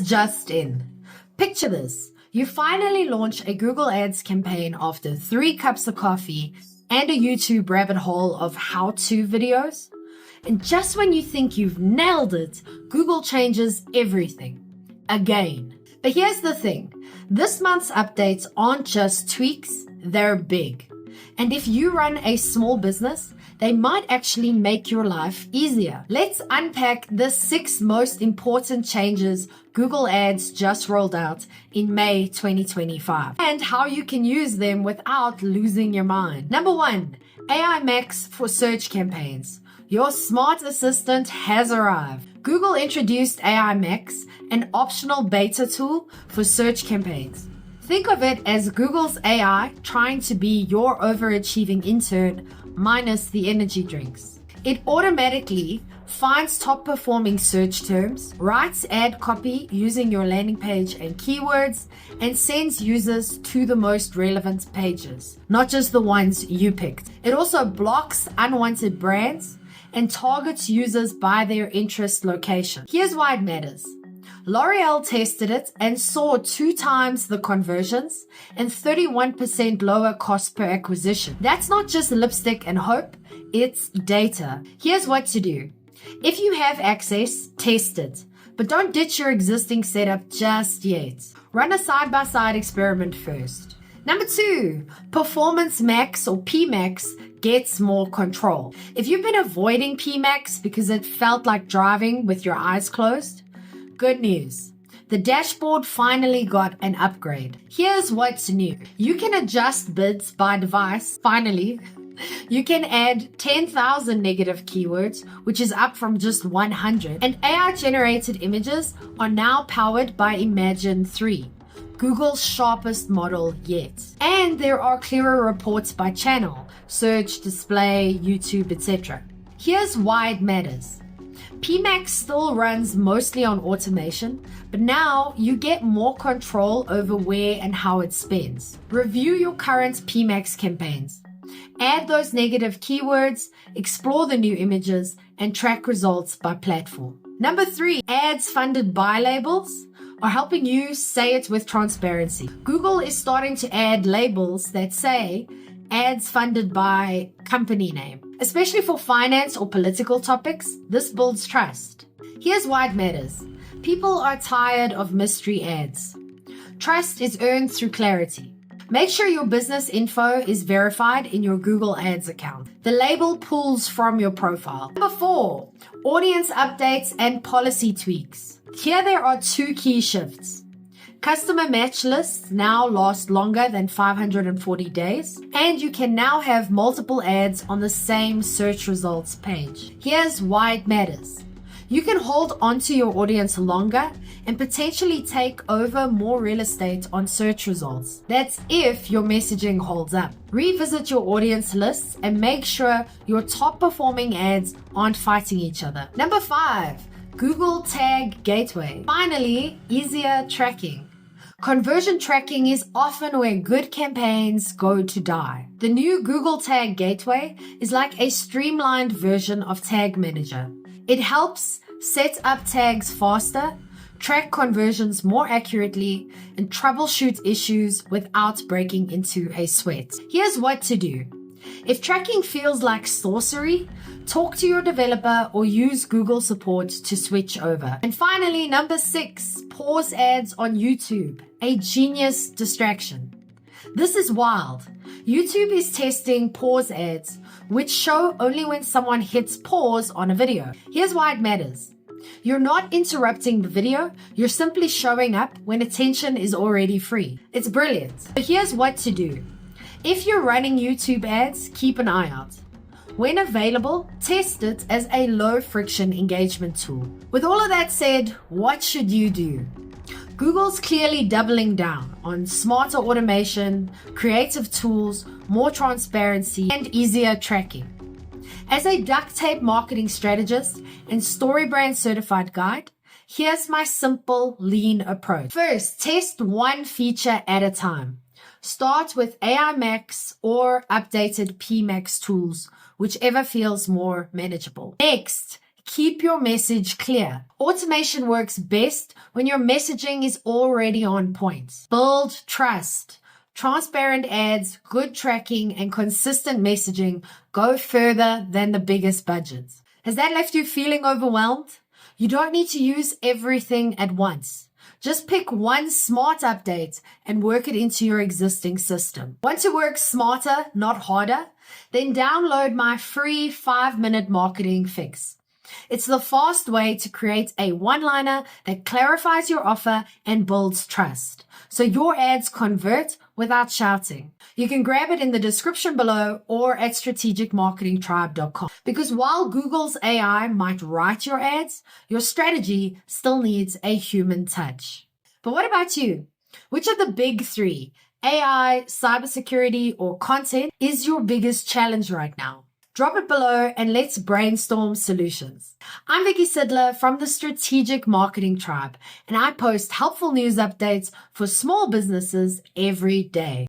News just in. Picture this. You finally launch a Google Ads campaign after 3 cups of coffee and a YouTube rabbit hole of how-to videos. And just when you think you've nailed it, Google changes everything. Again. But here's the thing. This month's updates aren't just tweaks, they're big. And if you run a small business, they might actually make your life easier. Let's unpack the 6 most important changes Google Ads just rolled out in May 2025 and how you can use them without losing your mind. Number 1, AI Max for search campaigns. Your smart assistant has arrived. Google introduced AI Max, an optional beta tool for search campaigns. Think of it as Google's AI trying to be your overachieving intern minus the energy drinks. It automatically finds top performing search terms, writes ad copy using your landing page and keywords, and sends users to the most relevant pages, not just the ones you picked. It also blocks unwanted brands and targets users by their interest location. Here's why it matters. L'Oreal tested it and saw 2 times the conversions and 31% lower cost per acquisition. That's not just lipstick and hope, it's data. Here's what to do. If you have access, test it, but don't ditch your existing setup just yet. Run a side-by-side experiment first. Number 2, Performance Max or PMax gets more control. If you've been avoiding PMax because it felt like driving with your eyes closed, good news. The dashboard finally got an upgrade. Here's what's new. You can adjust bids by device. Finally, you can add 10,000 negative keywords, which is up from just 100. And AI-generated images are now powered by Imagen 3, Google's sharpest model yet. And there are clearer reports by channel, search, display, YouTube, etc. Here's why it matters. PMax still runs mostly on automation, but now you get more control over where and how it spends. Review your current PMax campaigns. Add those negative keywords, explore the new images, and track results by platform. Number 3, ads funded by labels are helping you say it with transparency. Google is starting to add labels that say ads funded by company name. Especially for finance or political topics, this builds trust. Here's why it matters. People are tired of mystery ads. Trust is earned through clarity. Make sure your business info is verified in your Google Ads account. The label pulls from your profile. Number 4, audience updates and policy tweaks. Here there are 2 key shifts. Customer match lists now last longer than 540 days, and you can now have multiple ads on the same search results page. Here's why it matters. You can hold onto your audience longer and potentially take over more real estate on search results. That's if your messaging holds up. Revisit your audience lists and make sure your top performing ads aren't fighting each other. Number 5, Google Tag Gateway. Finally, easier tracking. Conversion tracking is often where good campaigns go to die. The new Google Tag Gateway is like a streamlined version of Tag Manager. It helps set up tags faster, track conversions more accurately, and troubleshoot issues without breaking into a sweat. Here's what to do. If tracking feels like sorcery, talk to your developer or use Google support to switch over. And finally, number 6, pause ads on YouTube, a genius distraction. This is wild. YouTube is testing pause ads, which show only when someone hits pause on a video. Here's why it matters. You're not interrupting the video, you're simply showing up when attention is already free. It's brilliant. But here's what to do. If you're running YouTube ads, keep an eye out. When available, test it as a low-friction engagement tool. With all of that said, what should you do? Google's clearly doubling down on smarter automation, creative tools, more transparency, and easier tracking. As a duct tape marketing strategist and StoryBrand certified guide, here's my simple, lean approach. First, test one feature at a time. Start with AI Max or updated PMax tools, whichever feels more manageable. Next, Keep your message clear. Automation works best when your messaging is already on point. Build trust. Transparent ads, good tracking, and consistent messaging go further than the biggest budgets. Has that left you feeling overwhelmed? You don't need to use everything at once. Just pick one smart update and work it into your existing system. Want to work smarter, not harder? Then download my free 5-minute marketing fix. It's the fast way to create a one-liner that clarifies your offer and builds trust, so your ads convert without shouting. You can grab it in the description below or at strategicmarketingtribe.com. Because while Google's AI might write your ads, your strategy still needs a human touch. But what about you? Which of the big three, AI, cybersecurity, or content, is your biggest challenge right now? Drop it below and let's brainstorm solutions. I'm Vicky Sidler from the Strategic Marketing Tribe, and I post helpful news updates for small businesses every day.